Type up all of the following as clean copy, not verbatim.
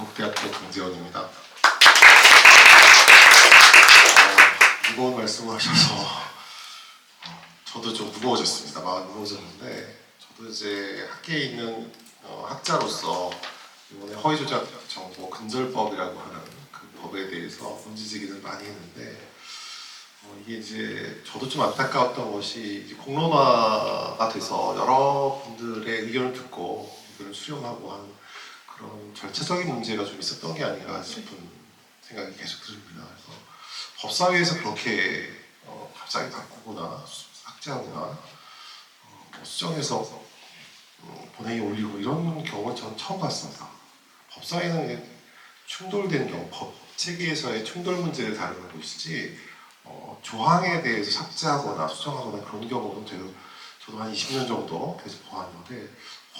경북대학교 강재원입니다. 무거운 말씀을 하셔서 저도 좀 무거워졌습니다. 마음이 무거워졌는데, 저도 이제 학계에 있는 학자로서 이번에 허위조작 정보 근절법이라고 하는 그 법에 대해서 문제제기를 많이 했는데, 이게 이제 저도 좀 안타까웠던 것이 이제 공론화가 돼서 여러분들의 의견을 듣고 의견을 수렴하고 하는 그런 절차적인 문제가 좀 있었던 게 아닌가 싶은 생각이 계속 듭니다. 그래서 법사위에서 그렇게 갑자기 바꾸거나 삭제하거나 뭐 수정해서 본회의에 올리고 이런 경우는 저는 처음 봤습니다. 법사위는 충돌된 경우, 법 체계에서의 충돌 문제를 다루는 곳이지 조항에 대해서 삭제하거나 수정하거나 그런 경우는 저도 한 20년 정도 계속 보았는데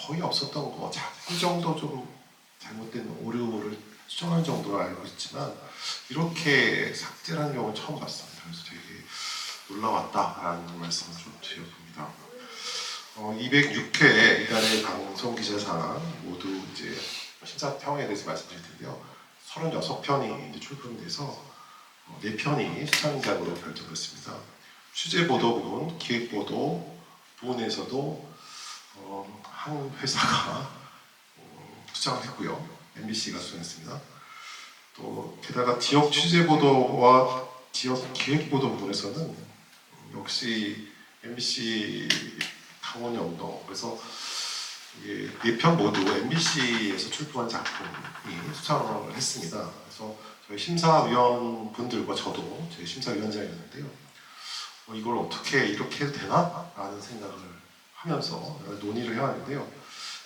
거의 없었던 거, 자꾸 정도 좀 잘못된 오류를 수정할 정도로 알고 있지만 이렇게 삭제를 하는 경우는 처음 봤습니다. 그래서 되게 놀라웠다라는 말씀을 좀 드려봅니다. 206회 이달의 방송 기자상 모두 이제 심사평에 대해서 말씀드릴 텐데요. 36편이 이제 출품이 돼서 4편이 수상작으로 결정됐습니다. 취재보도 부분, 기획보도 부분에서도 한 회사가 수상을 했고요. MBC가 수상했습니다. 또 게다가 지역 취재보도와 지역 기획보도 부분에서는 역시 MBC 강원 영동, 그래서 이게 4편 모두 MBC에서 출품한 작품이 수상을 했습니다. 그래서 저희 심사위원 분들과 저도 저희 심사위원장이었는데요. 이걸 어떻게 이렇게 해도 되나? 라는 생각을 하면서 논의를 해왔는데요.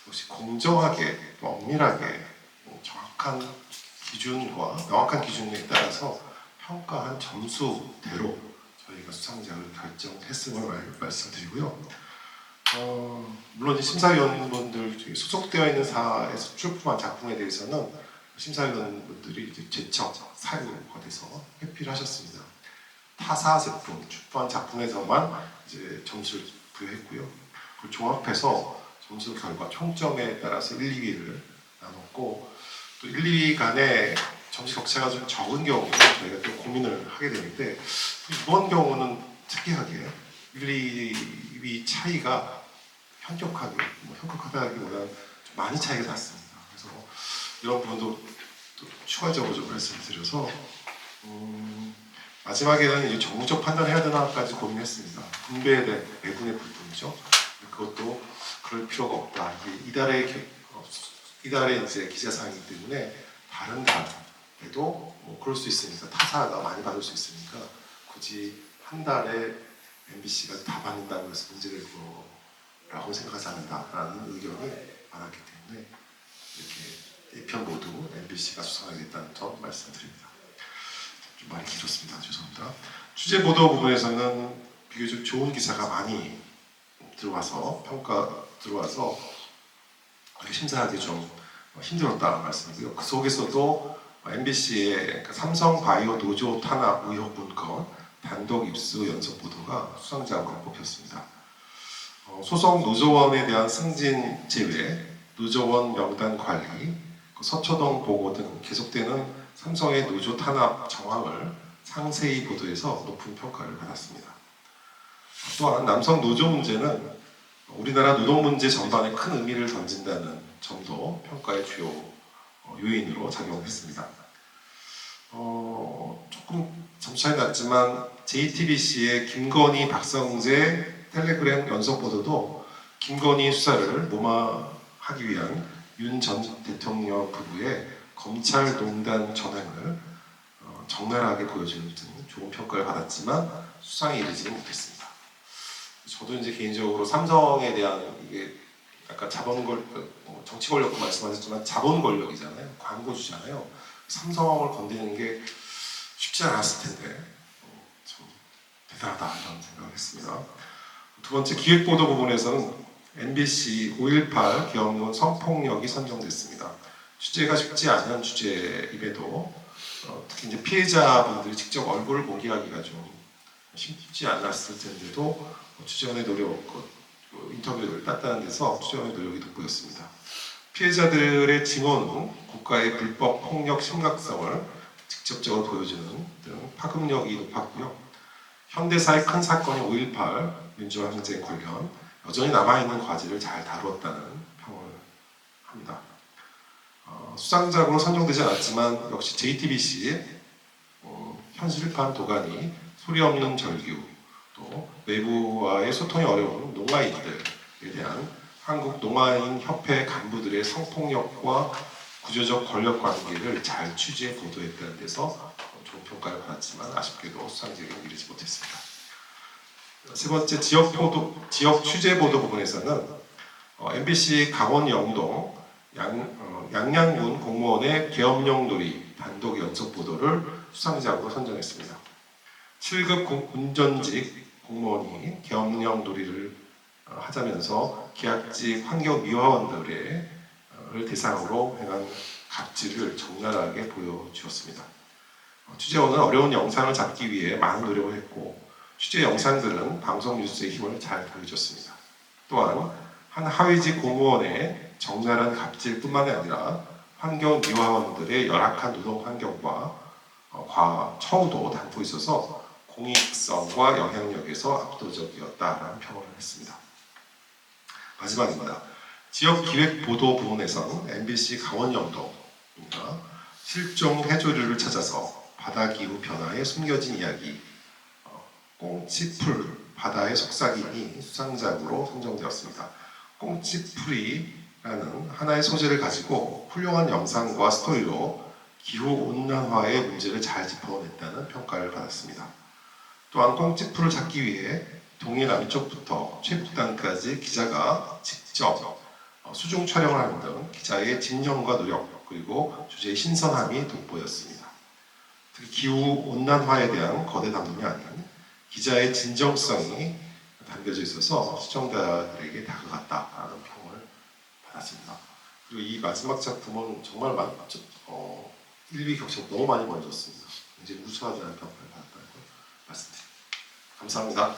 역시 공정하게, 엄밀하게, 정확한 기준과 명확한 기준에 따라서 평가한 점수대로 저희가 수상작을 결정했음을 말씀드리고요. 물론 심사위원분들 중에 소속되어 있는 사에서 출품한 작품에 대해서는 심사위원분들이 이제 제척 사유가 돼서 회피를 하셨습니다. 타사 제품 출판 작품에서만 이제 점수를 부여했고요. 그걸 종합해서 점수 결과 총점에 따라서 1, 2위를 나눴고, 또 1, 2위 간에 점수 격차가 좀 적은 경우는 저희가 또 고민을 하게 되는데, 이번 경우는 특이하게 1, 2위 차이가 현격하게, 현격하다기보다는 좀 많이 차이가 났습니다. 그래서 이런 부분도 또 추가적으로 좀 말씀드려서 마지막에는 이 정무적 판단을 해야 되나까지 고민했습니다. 분배에 대한 배분의 부분이죠. 그것도 그럴 필요가 없다. 이달의 이제 기자사항이기 때문에 다른 달에도 뭐 그럴 수 있으니까, 타사가 많이 받을 수 있으니까 굳이 한 달에 MBC가 다 받는다고 해서 문제될 거라고 생각하지 않는다라는 의견이 많았기 때문에 이렇게 4편 모두 MBC가 수상하겠다는 점 말씀드립니다. 좀 많이 길었습니다. 죄송합니다. 취재 보도 부분에서는 비교적 좋은 기사가 많이 들어와서 심사하기 좀 힘들었다는 말씀이고요. 그 속에서도 MBC의 삼성바이오 노조 탄압 의혹 문건 단독 입수 연속 보도가 수상작으로 뽑혔습니다. 소속 노조원에 대한 승진 제외, 노조원 명단 관리, 서초동 보고 등 계속되는 삼성의 노조 탄압 정황을 상세히 보도해서 높은 평가를 받았습니다. 또한 남성 노조 문제는 우리나라 노동 문제 전반에 큰 의미를 던진다는 점도 평가의 주요 요인으로 작용했습니다. 조금 점수 차이 났지만 JTBC의 김건희, 박성재 텔레그램 연속 보도도 김건희 수사를 무마하기 위한 윤 전 대통령 부부의 검찰농단 전횡을 적나라하게 보여주는 등 좋은 평가를 받았지만 수상에 이르지는 못했습니다. 저도 이제 개인적으로 삼성에 대한 이게 약간 정치 권력도 말씀하셨지만 자본 권력이잖아요. 광고주잖아요. 삼성을 건드리는 게 쉽지 않았을 텐데 참 대단하다 이런 생각을 했습니다. 두 번째 기획보도 부분에서는 MBC 5.18 기업론 성폭력이 선정됐습니다. 취재가 쉽지 않은 주제임에도 특히 이제 피해자분들이 직접 얼굴을 공개하기가 좀 쉽지 않았을 텐데도 취재원의 노력, 인터뷰를 땄다는 데서 취재원의 노력이 돋보였습니다. 피해자들의 증언 후 국가의 불법 폭력 심각성을 직접적으로 보여주는 등 파급력이 높았고요. 현대사의 큰 사건인 5.18 민주화항쟁 관련 여전히 남아있는 과제를 잘 다루었다는 평을 합니다. 수상작으로 선정되지 않았지만 역시 JTBC 현실판 도가니, 소리 없는 절규, 또 외부와의 소통이 어려운 농아인들에 대한 한국 농아인 협회 간부들의 성폭력과 구조적 권력 관계를 잘 취재 보도했다는 데서 좋은 평가를 받았지만 아쉽게도 수상작에 이르지 못했습니다. 세 번째, 지역 취재 보도 부분에서는 MBC 강원 영동 양양군 공무원의 계엄령 놀이 단독 연속 보도를 수상작으로 선정했습니다. 7급 운전직 공무원이 계엄령 놀이를 하자면서 계약직 환경미화원들을 대상으로 행한 갑질을 적나라하게 보여주었습니다. 취재원은 어려운 영상을 잡기 위해 많은 노력을 했고 취재 영상들은 방송 뉴스의 힘을 잘 보여줬습니다. 또한 한 하위직 공무원의 적나라한 갑질뿐만 아니라 환경미화원들의 열악한 노동 환경과 처우도 담고 있어서 공익성과 영향력에서 압도적이었다라는 평을 했습니다. 마지막입니다. 지역 기획 보도 부분에서는 MBC 강원 영동입니다. 실종 해조류를 찾아서 바다 기후 변화에 숨겨진 이야기, 꽁치풀 바다의 속삭임이 수상작으로 선정되었습니다. 꽁치풀이라는 하나의 소재를 가지고 훌륭한 영상과 스토리로 기후 온난화의 문제를 잘 짚어냈다는 평가를 받았습니다. 또한 꽁치풀을 찾기 위해 동해 남쪽부터 최북단까지 기자가 직접 수중 촬영을 하는 등 기자의 집념과 노력 그리고 주제의 신선함이 돋보였습니다. 특히 기후 온난화에 대한 거대 담론이 아닌 기자의 진정성이 담겨져 있어서 시청자들에게 다가갔다라는 평을 받았습니다. 그리고 이 마지막 작품은 정말 1위 격차가 너무 많이 벌어졌습니다. 굉장히 우수하다는 평가를 받았다는 걸 말씀드립니다. 감사합니다.